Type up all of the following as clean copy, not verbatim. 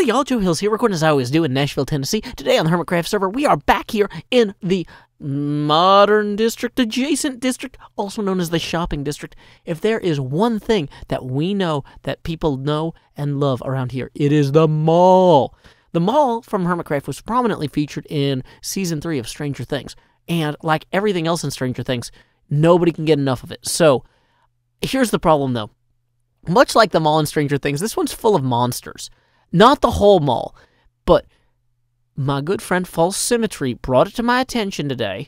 Howdy y'all, Joe Hills here, recording as I always do in Nashville, Tennessee. Today on the Hermitcraft server, we are back here in the Modern District, adjacent district, also known as the Shopping District. If there is one thing that we know, that people know and love around here, it is the mall. The mall from Hermitcraft was prominently featured in Season 3 of Stranger Things. And like everything else in Stranger Things, nobody can get enough of it. So, here's the problem though. Much like the mall in Stranger Things, this one's full of monsters. Not the whole mall, but my good friend FalseSymmetry brought it to my attention today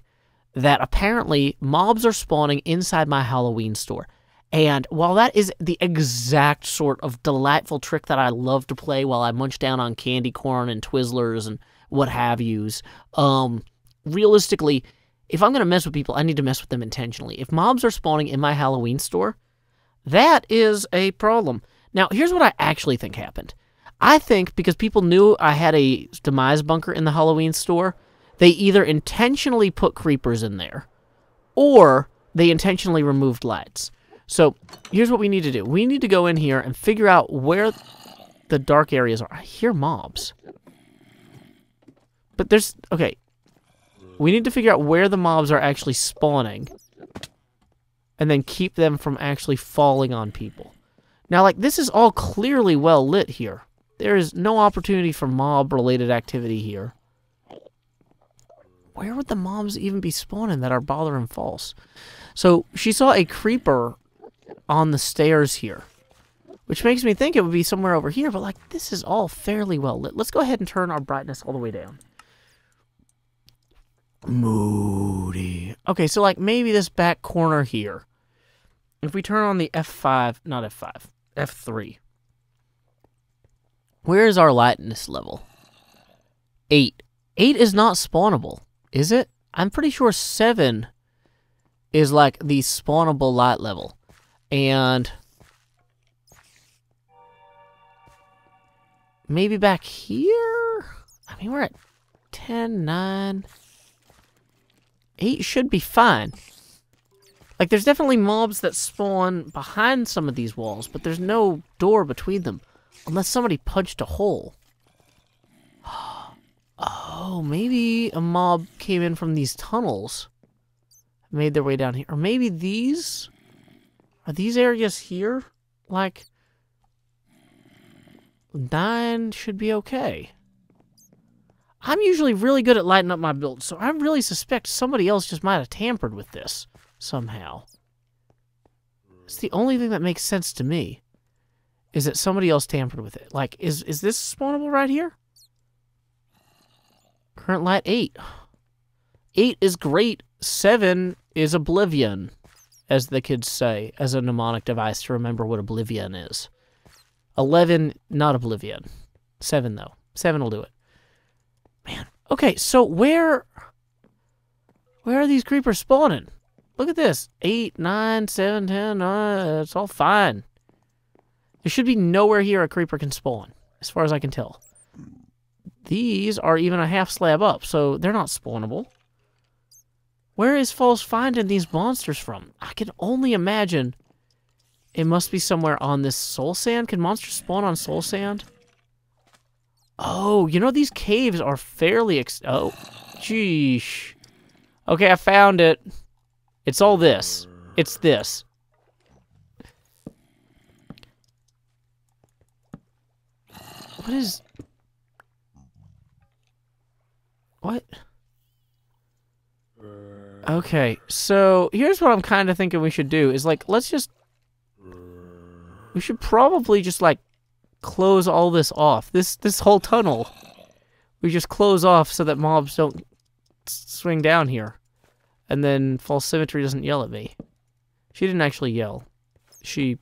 that apparently mobs are spawning inside my Halloween store. And while that is the exact sort of delightful trick that I love to play while I munch down on candy corn and Twizzlers and what have yous, realistically, if I'm going to mess with people, I need to mess with them intentionally. If mobs are spawning in my Halloween store, that is a problem. Now, here's what I actually think happened. I think because people knew I had a demise bunker in the Halloween store, they either intentionally put creepers in there, or they intentionally removed lights. So, here's what we need to do. We need to go in here and figure out where the dark areas are. I hear mobs. But there's... Okay. We need to figure out where the mobs are actually spawning, and then keep them from actually falling on people. Now, like, this is all clearly well lit here. There is no opportunity for mob-related activity here. Where would the mobs even be spawning that are bothering False? So, she saw a creeper on the stairs here, which makes me think it would be somewhere over here, but, like, this is all fairly well lit. Let's go ahead and turn our brightness all the way down. Moody. Okay, so, like, maybe this back corner here. If we turn on the F5, not F5, F3. Where is our lightness level? 8. 8 is not spawnable, is it? I'm pretty sure 7 is like the spawnable light level. And maybe back here? I mean, we're at 10, 9. 8 should be fine. Like, there's definitely mobs that spawn behind some of these walls, but there's no door between them. Unless somebody punched a hole. Oh, maybe a mob came in from these tunnels. Made their way down here. Or maybe these? Are these areas here? Like, 9 should be okay. I'm usually really good at lighting up my build, so I really suspect somebody else just might have tampered with this somehow. It's the only thing that makes sense to me. Is that somebody else tampered with it. Like, is this spawnable right here? Current light 8. 8 is great. 7 is oblivion, as the kids say, as a mnemonic device to remember what oblivion is. 11, not oblivion. 7, though. 7 will do it. Man. Okay, so where are these creepers spawning? Look at this. 8, 9, 7, 10, it's all fine. There should be nowhere here a creeper can spawn, as far as I can tell. These are even a half slab up, so they're not spawnable. Where is False finding these monsters from? I can only imagine it must be somewhere on this soul sand. Can monsters spawn on soul sand? Oh, you know, these caves are fairly oh, sheesh. Okay, I found it. It's all this. It's this. What is... What? Okay, so here's what I'm kind of thinking we should do is, like, let's just... We should probably just, like, close all this off. This whole tunnel. We just close off so that mobs don't swing down here. And then FalseSymmetry doesn't yell at me. She didn't actually yell. She...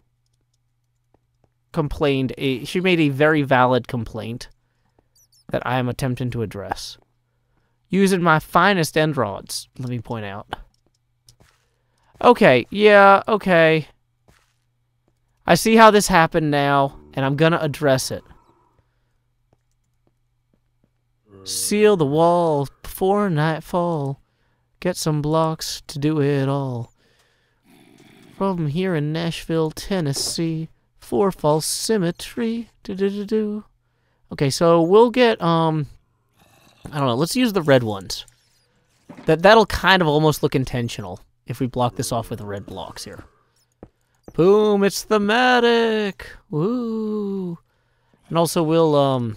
complained, she made a very valid complaint that I am attempting to address. Using my finest end rods, let me point out. Okay, yeah, okay. I see how this happened now, and I'm gonna address it. Seal the wall before nightfall. Get some blocks to do it all. From here in Nashville, Tennessee. For FalseSymmetry. Okay, so we'll get, I don't know, let's use the red ones. That'll kind of almost look intentional if we block this off with red blocks here. Boom, it's thematic! Woo! And also we'll,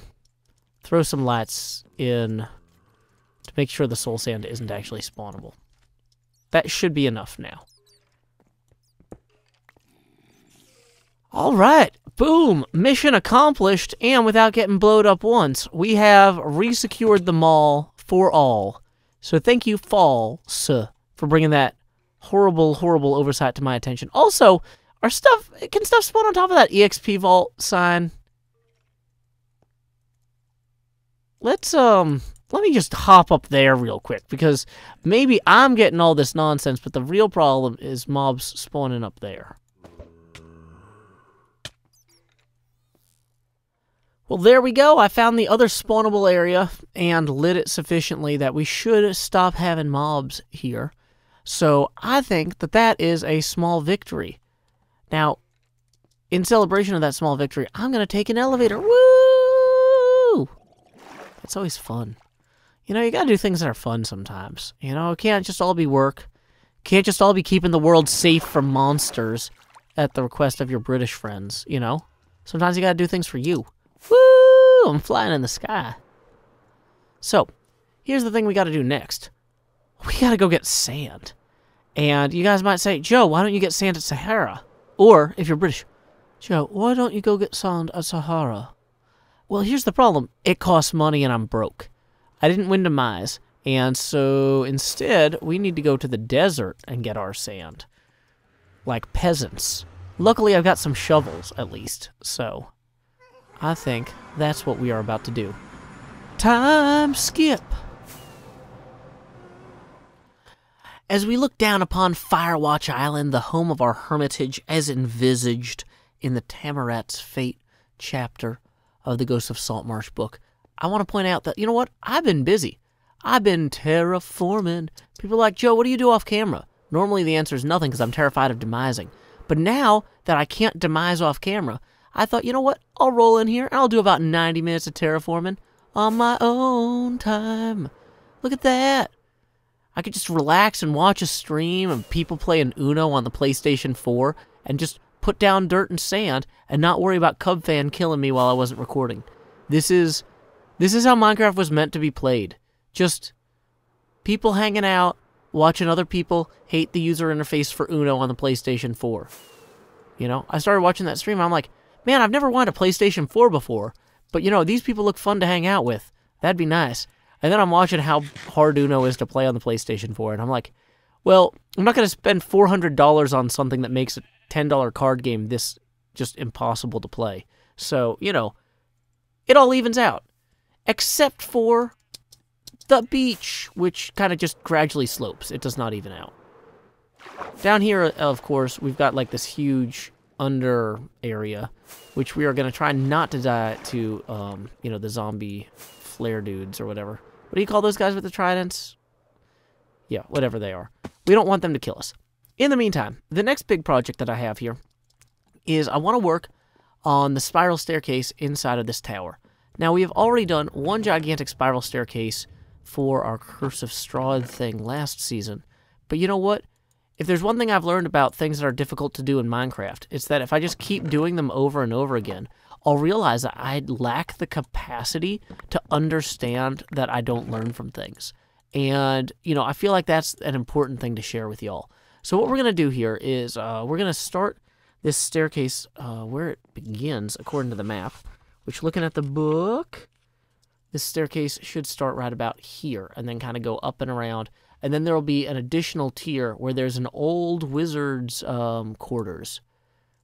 throw some lights in to make sure the soul sand isn't actually spawnable. That should be enough now. Alright, boom! Mission accomplished, and without getting blowed up once, we have resecured the mall for all. So thank you, False, for bringing that horrible, horrible oversight to my attention. Also, our stuff, can stuff spawn on top of that EXP vault sign? Let's, let me just hop up there real quick, because maybe I'm getting all this nonsense, but the real problem is mobs spawning up there. Well, there we go. I found the other spawnable area and lit it sufficiently that we should stop having mobs here. So I think that that is a small victory. Now, in celebration of that small victory, I'm going to take an elevator. Woo! It's always fun. You know, you got to do things that are fun sometimes. You know, it can't just all be work. Can't just all be keeping the world safe from monsters at the request of your British friends, you know? Sometimes you got to do things for you. Woo! I'm flying in the sky. So, here's the thing we got to do next. We got to go get sand. And you guys might say, Joe, why don't you get sand at Sahara? Or, if you're British, Joe, why don't you go get sand at Sahara? Well, here's the problem. It costs money and I'm broke. I didn't win demise. And so, instead, we need to go to the desert and get our sand. Like peasants. Luckily, I've got some shovels, at least. So, I think that's what we are about to do. Time skip! As we look down upon Firewatch Island, the home of our Hermitage as envisaged in the Tammeraut's Fate chapter of the Ghosts of Saltmarsh book, I want to point out that, you know what? I've been busy. I've been terraforming. People are like, Joe, what do you do off camera? Normally the answer is nothing because I'm terrified of demising. But now that I can't demise off camera, I thought, you know what? I'll roll in here and I'll do about 90 minutes of terraforming on my own time. Look at that. I could just relax and watch a stream of people playing Uno on the PlayStation 4 and just put down dirt and sand and not worry about Cubfan killing me while I wasn't recording. This is how Minecraft was meant to be played. Just people hanging out, watching other people hate the user interface for Uno on the PlayStation 4. You know, I started watching that stream and I'm like, man, I've never wanted a PlayStation 4 before, but you know, these people look fun to hang out with. That'd be nice. And then I'm watching how hard Uno is to play on the PlayStation 4, and I'm like, well, I'm not going to spend $400 on something that makes a $10 card game this just impossible to play. So, you know, it all evens out. Except for the beach, which kind of just gradually slopes. It does not even out. Down here, of course, we've got like this huge under area, which we are going to try not to die to, you know, the zombie flare dudes or whatever. What do you call those guys with the tridents? Yeah, whatever they are. We don't want them to kill us. In the meantime, the next big project that I have here is I want to work on the spiral staircase inside of this tower. Now, we have already done one gigantic spiral staircase for our Curse of Strahd thing last season. But you know what? If there's one thing I've learned about things that are difficult to do in Minecraft, it's that if I just keep doing them over and over again, I'll realize that I lack the capacity to understand that I don't learn from things. And, you know, I feel like that's an important thing to share with y'all. So what we're going to do here is we're going to start this staircase where it begins, according to the map, which, looking at the book, this staircase should start right about here and then kind of go up and around. And then there will be an additional tier where there's an old wizard's quarters.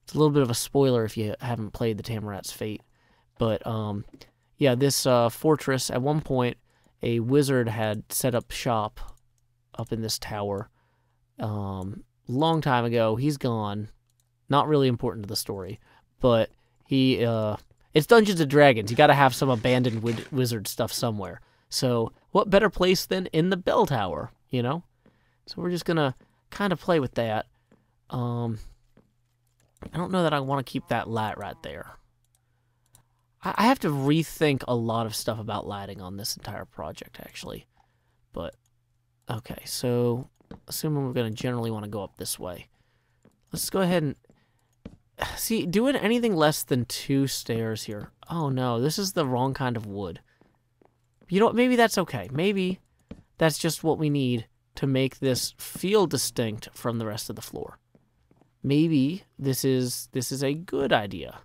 It's a little bit of a spoiler if you haven't played the Tammeraut's Fate. But, yeah, this fortress, at one point, a wizard had set up shop up in this tower. Long time ago. He's gone. Not really important to the story. But he, it's Dungeons & Dragons. You gotta have some abandoned wizard stuff somewhere. So, what better place than in the bell tower, you know? So we're just gonna kind of play with that. I don't know that I want to keep that light right there. I have to rethink a lot of stuff about lighting on this entire project, actually. But, okay, so assuming we're going to generally want to go up this way. Let's go ahead and... See, doing anything less than 2 stairs here. Oh, no, this is the wrong kind of wood. You know what? Maybe that's okay. Maybe that's just what we need to make this feel distinct from the rest of the floor. Maybe this is a good idea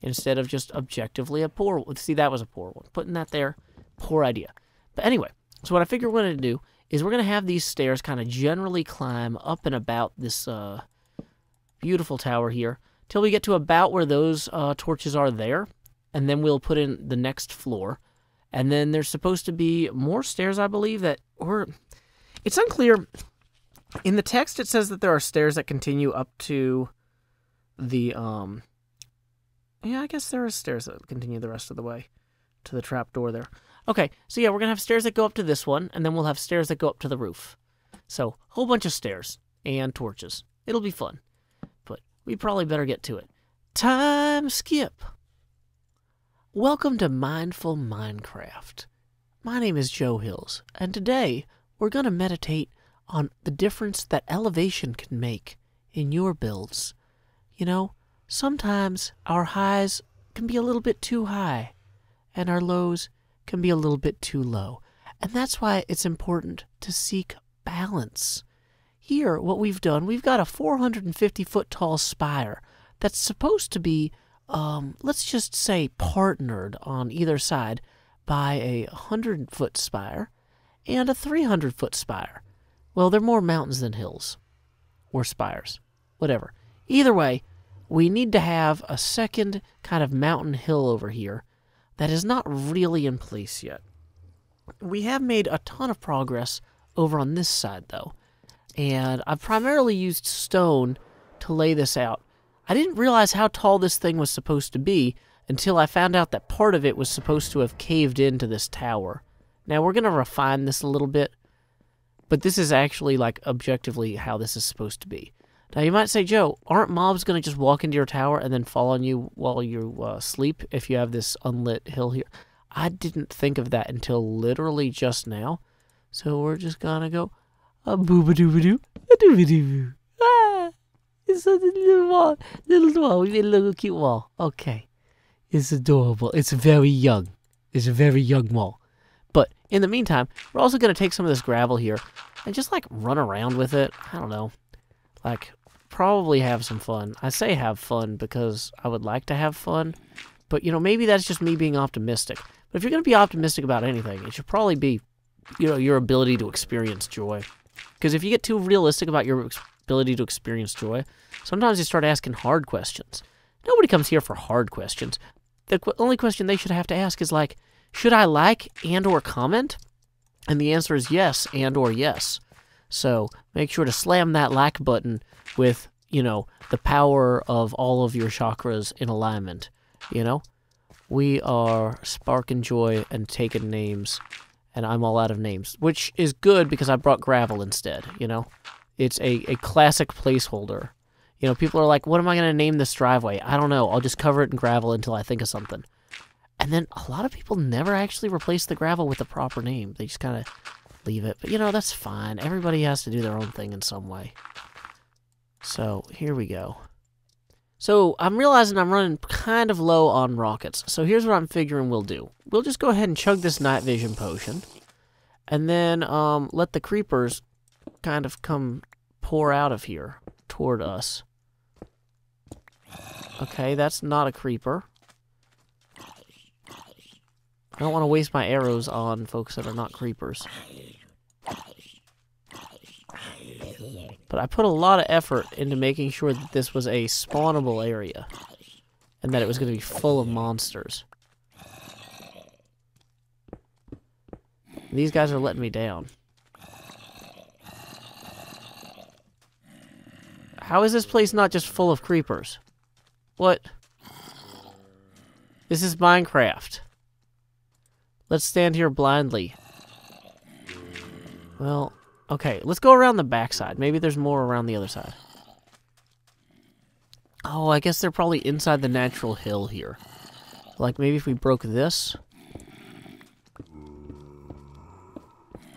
instead of just objectively a poor one. See, that was a poor one. Putting that there, poor idea. But anyway, so what I figure we're going to do is we're going to have these stairs kind of generally climb up and about this beautiful tower here till we get to about where those torches are there, and then we'll put in the next floor. And then there's supposed to be more stairs, I believe, that were... It's unclear. In the text, it says that there are stairs that continue up to the, Yeah, I guess there are stairs that continue the rest of the way to the trap door there. Okay, so yeah, we're going to have stairs that go up to this one, and then we'll have stairs that go up to the roof. So, a whole bunch of stairs and torches. It'll be fun. But we probably better get to it. Time skip. Welcome to Mindful Minecraft. My name is Joe Hills, and today we're going to meditate on the difference that elevation can make in your builds. You know, sometimes our highs can be a little bit too high, and our lows can be a little bit too low. And that's why it's important to seek balance. Here, what we've done, we've got a 450-foot tall spire that's supposed to be, let's just say, partnered on either side by a 100-foot spire and a 300-foot spire. Well, they're more mountains than hills. Or spires. Whatever. Either way, we need to have a second kind of mountain hill over here that is not really in place yet. We have made a ton of progress over on this side, though. And I've primarily used stone to lay this out. I didn't realize how tall this thing was supposed to be until I found out that part of it was supposed to have caved into this tower. Now, we're going to refine this a little bit, but this is actually, like, objectively how this is supposed to be. Now, you might say, Joe, aren't mobs going to just walk into your tower and then fall on you while you sleep if you have this unlit hill here? I didn't think of that until literally just now. So we're just going to go, a booba-dooba-doo, a dooba-doo. Ah, it's a little wall. We made a little cute wall. Okay. It's adorable. It's very young. It's a very young wall. But in the meantime, we're also going to take some of this gravel here and just, like, run around with it. I don't know. Like, probably have some fun. I say have fun because I would like to have fun. But, you know, maybe that's just me being optimistic. But if you're going to be optimistic about anything, it should probably be, you know, your ability to experience joy. Because if you get too realistic about your ability to experience joy, sometimes you start asking hard questions. Nobody comes here for hard questions. The only question they should have to ask is, like, should I like and or comment? And the answer is yes and or yes. So make sure to slam that like button with, you know, the power of all of your chakras in alignment, you know? We are sparking joy and taking names, and I'm all out of names, which is good because I brought gravel instead, you know? It's a classic placeholder. You know, people are like, what am I going to name this driveway? I don't know. I'll just cover it in gravel until I think of something. And then a lot of people never actually replace the gravel with the proper name. They just kind of leave it. But, you know, that's fine. Everybody has to do their own thing in some way. So, here we go. So, I'm realizing I'm running kind of low on rockets. So, here's what I'm figuring we'll do. We'll just go ahead and chug this night vision potion. And then let the creepers kind of come pour out of here toward us. Okay, that's not a creeper. I don't want to waste my arrows on folks that are not creepers. But I put a lot of effort into making sure that this was a spawnable area. And that it was going to be full of monsters. These guys are letting me down. How is this place not just full of creepers? What? This is Minecraft. Let's stand here blindly. Well, okay, let's go around the backside. Maybe there's more around the other side. Oh, I guess they're probably inside the natural hill here. Like, maybe if we broke this.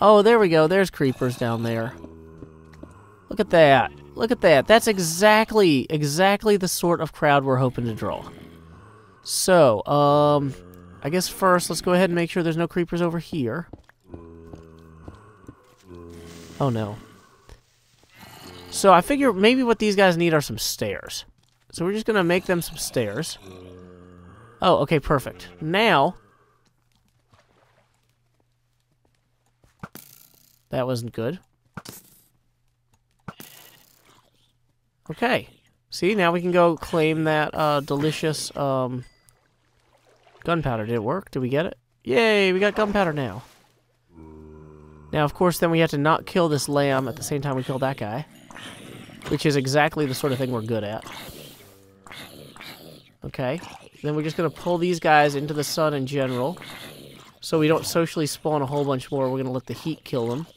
Oh, there we go. There's creepers down there. Look at that. Look at that. That's exactly the sort of crowd we're hoping to draw. So, I guess first, let's go ahead and make sure there's no creepers over here. Oh, no. So, I figure maybe what these guys need are some stairs. So, we're just going to make them some stairs. Oh, okay, perfect. Now... That wasn't good. Okay. See, now we can go claim that delicious gunpowder. Did it work? Did we get it? Yay, we got gunpowder now. Now, of course, then we have to not kill this lamb at the same time we kill that guy. Which is exactly the sort of thing we're good at. Okay. Then we're just going to pull these guys into the sun in general. So we don't socially spawn a whole bunch more. We're going to let the heat kill them.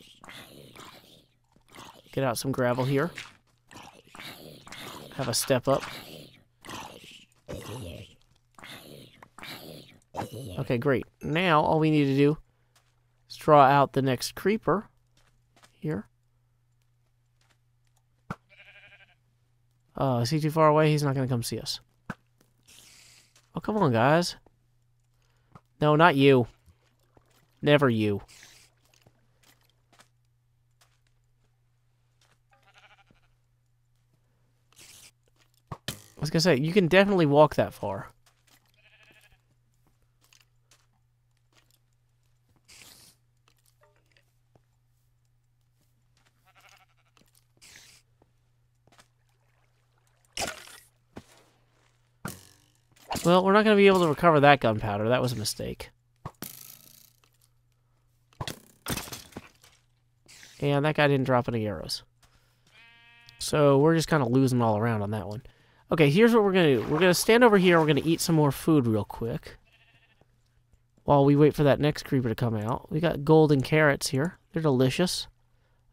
Get out some gravel here. Have a step up. Okay, great. Now, all we need to do is draw out the next creeper. Here. Is he too far away? He's not going to come see us. Oh, come on, guys. No, not you. Never you. I was gonna say, you can definitely walk that far. Well, we're not gonna be able to recover that gunpowder. That was a mistake. And that guy didn't drop any arrows. So we're just kind of losing all around on that one. Okay, here's what we're going to do. We're going to stand over here. We're going to eat some more food real quick. While we wait for that next creeper to come out. We got golden carrots here. They're delicious.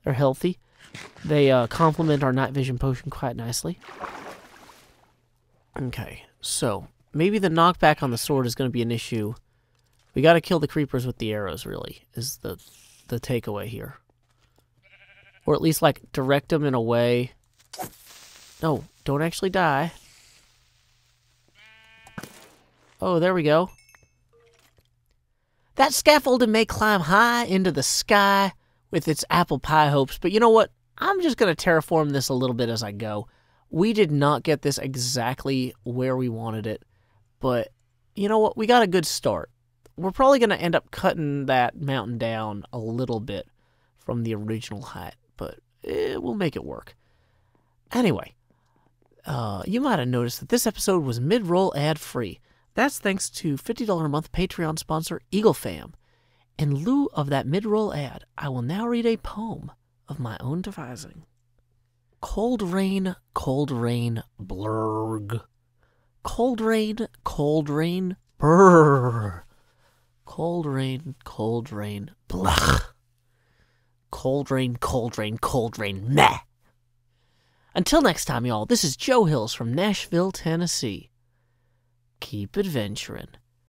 They're healthy. They complement our night vision potion quite nicely. Okay, so maybe the knockback on the sword is going to be an issue. We got to kill the creepers with the arrows, really, is the takeaway here. Or at least, like, direct them in a way... No, don't actually die. Oh, there we go. That scaffolding may climb high into the sky with its apple pie hopes, but you know what? I'm just going to terraform this a little bit as I go. We did not get this exactly where we wanted it, but you know what? We got a good start. We're probably going to end up cutting that mountain down a little bit from the original height, but we'll make it work. Anyway, you might have noticed that this episode was mid-roll ad-free. That's thanks to $50 a month Patreon sponsor EagleFam. In lieu of that mid-roll ad, I will now read a poem of my own devising. Cold rain, blurg. Cold rain, brrr. Cold rain, blach. Cold rain, meh. Until next time, y'all, this is Joe Hills from Nashville, Tennessee. Keep adventuring.